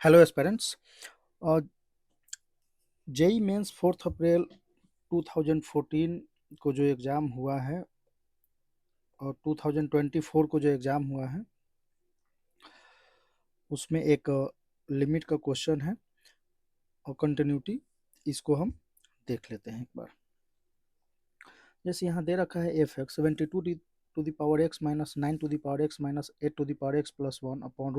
Hello aspirants. JEE mains 4 अप्रैल 2014 को जो exam हुआ है और 2024 को जो एग्ज़ाम हुआ है उसमें एक लिमिट का क्वेश्चन है और कंटिन्यूटी, इसको हम देख लेते हैं एक बार। जैसे यहाँ दे रखा है F X 72 to the power X minus 9 to the power X minus 8 to the power X plus 1 upon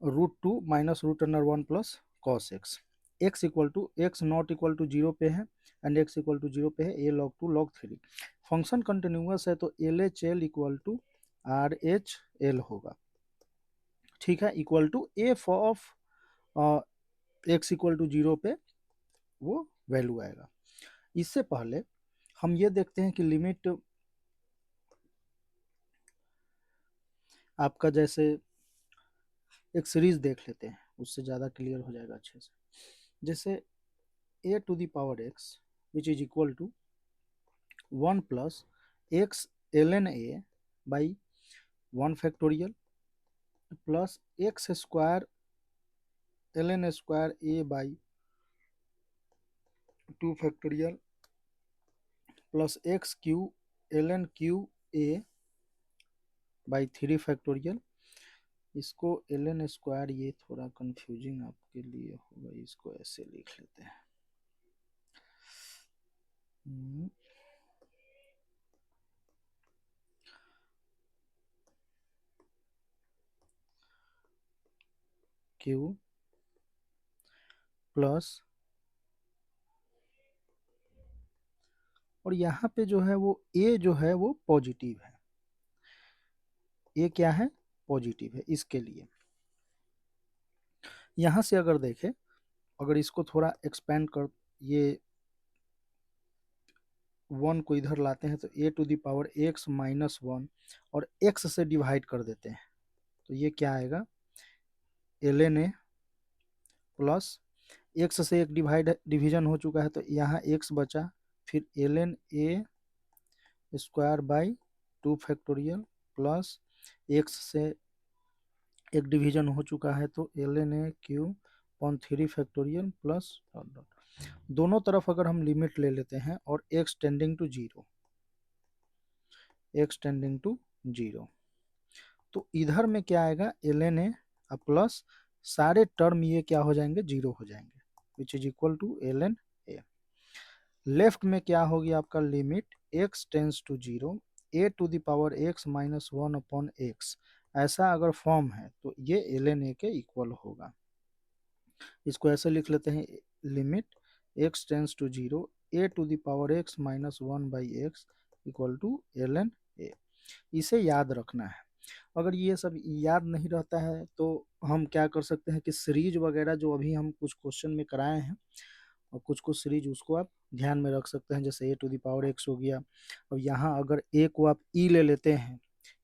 root 2 minus root under 1 plus cos X. X not equal to 0 पे है एंड एक्स इक्वल टू 0 पे है, A log 2 log 3। Function continuous है तो L H L equal to R H L होगा, ठीक है, equal to F of X equal to 0 पे वो वैल्यू आएगा। इससे पहले हम ये देखते हैं कि लिमिट आपका, जैसे एक सीरीज देख लेते हैं, उससे ज़्यादा क्लियर हो जाएगा अच्छे से। जैसे a to the power x which is equal to 1 plus X ln a by 1 factorial plus X square ln square a by 2 factorial plus X cube ln cube a by 3 factorial. इसको ln square, ये थोड़ा confusing आपके लिए होगा, इसको ऐसे लिख लेते हैं। क्यू प्लस, और यहाँ पे जो है वो a जो है वो पॉजिटिव है, a क्या है, पॉजिटिव है। इसके लिए यहाँ से अगर देखें, अगर इसको थोड़ा एक्सपेंड कर, ये 1 को इधर लाते हैं तो a to the power x minus 1 और x से डिवाइड कर देते हैं तो ये क्या आएगा, ln a प्लस x से एक डिवीजन हो चुका है तो यहाँ x बचा, फिर ln a square by 2 factorial plus x से एक डिवीजन हो चुका है तो ln a Q upon 3 factorial plus dot dot. दोनों तरफ अगर हम लिमिट ले लेते हैं और x tending to 0, x tending to 0, तो इधर में क्या आएगा, ln a प्लस सारे टर्म ये क्या हो जाएंगे, 0 हो जाएंगे, which is equal to ln a। Left में क्या होगी आपका, limit x tends to 0 a to the power x minus 1 upon x, ऐसा अगर फॉर्म है तो ये ln a के इक्वल होगा। इसको ऐसे लिख लेते हैं, limit x tends to 0 a to the power x minus 1 by X equal to ln a। इसे याद रखना है। अगर ये सब याद नहीं रहता है तो हम क्या कर सकते हैं कि सीरीज वगैरह जो अभी हम कुछ क्वेश्चन में कराए हैं और कुछ कुछ सीरीज, उसको आप ध्यान में रख सकते हैं। जैसे a to the power x हो गया, अब यहाँ अगर a को आप e ले लेते हैं,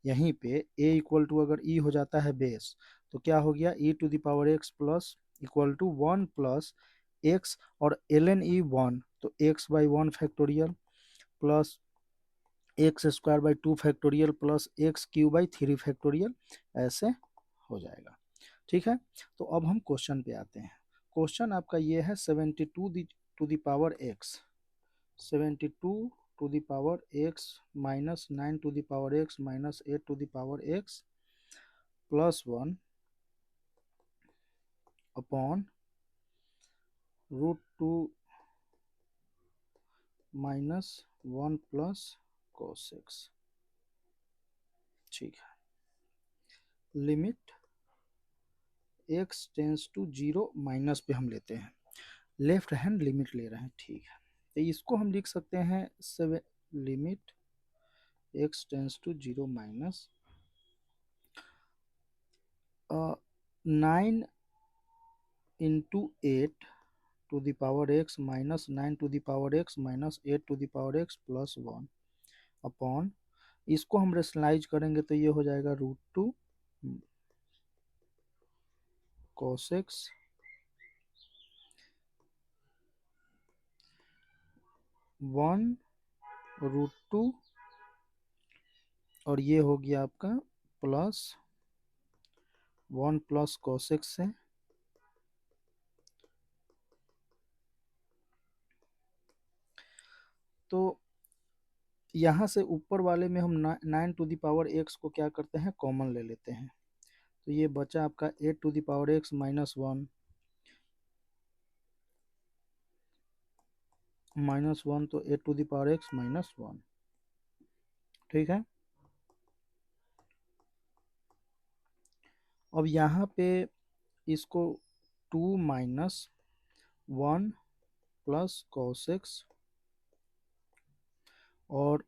यहीं पे a इक्वल टू अगर e हो जाता है बेस, तो क्या हो गया, e to the power x plus equal to 1 plus X, और ln e 1 तो x by 1 factorial plus X square by 2 factorial plus X cube by 3 factorial, ऐसे हो जाएगा। ठीक है, तो अब हम क्वेश्चन पे आते हैं। क्वेश्चन आपका ये है 72 to the power X, 72 to the power X minus 9 to the power X minus 8 to the power X plus 1 upon root 2 minus 1 plus cos x। ठीक है, limit x tends to 0 minus पे हम लेते हैं, left hand limit ले रहे हैं, ठीक है, तो इसको हम लिख सकते हैं limit x tends to 0 minus 9 into 8 to the power x minus 9 to the power x minus 8 to the power x plus 1 upon, इसको हम रेशनलाइज करेंगे तो ये हो जाएगा रूट 2 cos x 1 रूट 2, और ये हो गया आपका प्लस 1 प्लस cos x से तो यहाँ से ऊपर वाले में हम 9 टू द पावर x को क्या करते हैं, कॉमन ले लेते हैं। तो ये बचा आपका 8 to the power x minus 1 तो 8 to the power x minus 1। ठीक है। अब यहाँ पे इसको 2 माइनस 1 प्लस cos x और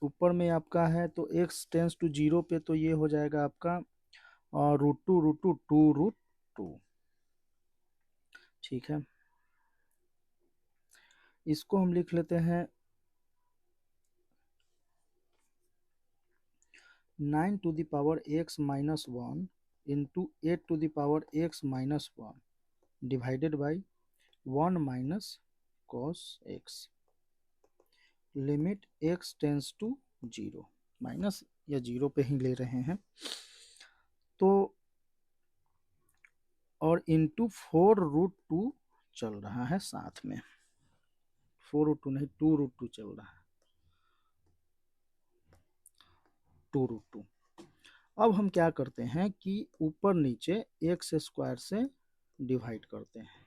ऊपर में आपका है तो x टेंस टू 0 पे तो ये हो जाएगा आपका √2 ठीक है। इसको हम लिख लेते हैं 9 to the power x minus 1 into 8 to the power x minus 1 divided by 1 minus cos x limit x tends to 0 minus या 0 पे ही ले रहे हैं तो और इंटू 4√2 चल रहा है साथ में, 4√2 नहीं 2√2 चल रहा है, 2√2। अब हम क्या करते हैं कि ऊपर नीचे एक्स स्क्वायर से डिवाइड करते हैं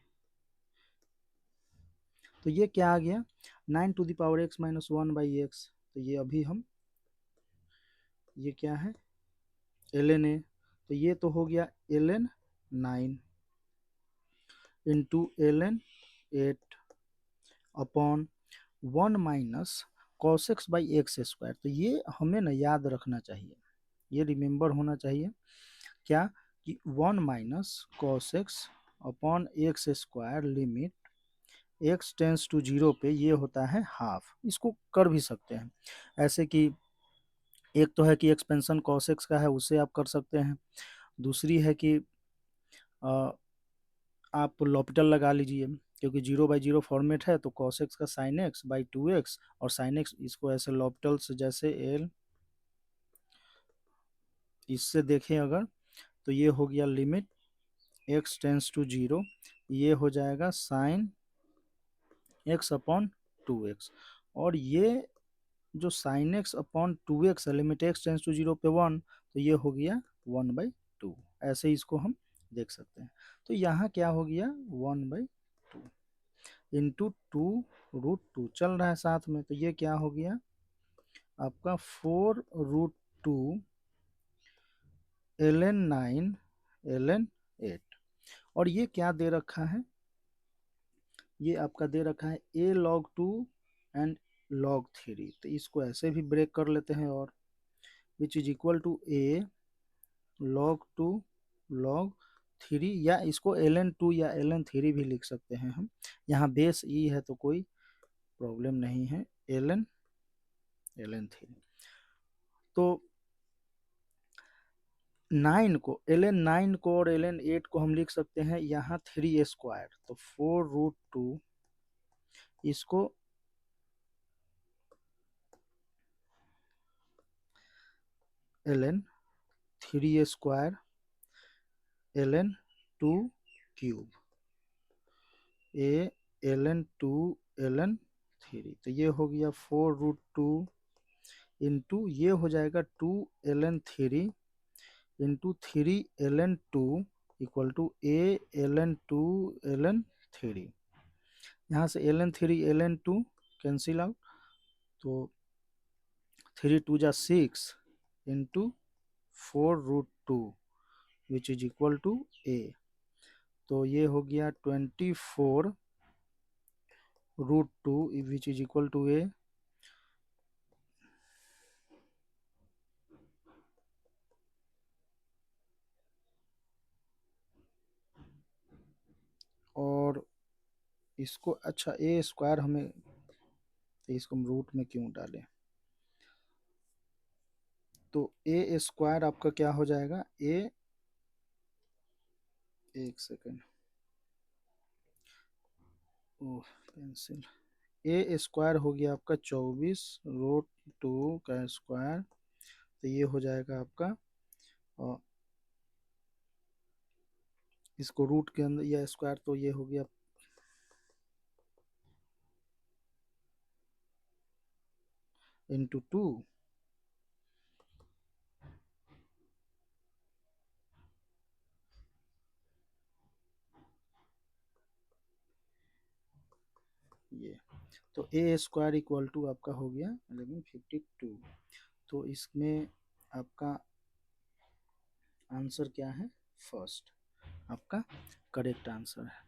तो ये क्या आ गया 9 to the power x minus 1 by X. तो ये अभी हम ये क्या है ln a तो ये तो हो गया ln 9 into ln 8 upon 1 minus cos x by x square. तो ये हमें ना याद रखना चाहिए, ये रिमेंबर होना चाहिए क्या कि 1 minus cos x upon X square limit x tends to 0 पे ये होता है हाफ। इसको कर भी सकते हैं ऐसे कि एक तो है कि एक्सपेंशन cos x का है उससे आप कर सकते हैं, दूसरी है कि आप लॉपिटल लगा लीजिए क्योंकि 0/0 फॉर्मेट है तो cos x का sin x बाई 2x और sin x इसको ऐसे लॉपिटल से जैसे l इससे देखें अगर तो ये हो गया लिमिट x टेंस टू 0 ये हो जाएगा साइन x अपॉन 2x और ये जो साइन x अपॉन 2x है लिमिट x टेंस टू 0 पे 1 तो ये हो गया 1/2। ऐसे इसको हम देख सकते हैं। तो यहाँ क्या हो गया 1/2 इंटू 2√2 चल रहा है साथ में तो ये क्या हो गया आपका 4√2 ln 9 ln 8 और ये क्या दे रखा है, ये आपका दे रखा है a log 2 एंड log 3। तो इसको ऐसे भी ब्रेक कर लेते हैं और which is equal to a log 2 log 3 या इसको ln 2 या ln 3 भी लिख सकते हैं हम, यहाँ बेस e है तो कोई प्रॉब्लम नहीं है ln 3। तो 9 को ln 9 को और ln 8 को हम लिख सकते हैं यहाँ 3 स्क्वायर तो 4√2 इसको ln 3 square ln 2 cube ln 2 ln 3 तो ये हो गया 4√2 इंटू ये हो जाएगा 2 ln 3 into 3 ln 2 equal to a ln 2 ln 3। यहाँ से ln 3 ln 2 कैंसिल आउट तो 3 2 जा 6 into 4√2 which is equal to a। तो ये हो गया 24√2 which is equal to a। और इसको अच्छा a स्क्वायर हमें तो इसको हम रूट में क्यों डालें तो a स्क्वायर आपका क्या हो जाएगा a एक second oh pencil a square हो गया आपका 24√2 का स्क्वायर तो ये हो जाएगा आपका इसको रूट के अंदर या स्क्वायर, तो ये हो गया इंटू 2, ये तो ए स्क्वायर इक्वल टू आपका हो गया 1152। तो इसमें आपका आंसर क्या है, फर्स्ट आपका करेक्ट आंसर है।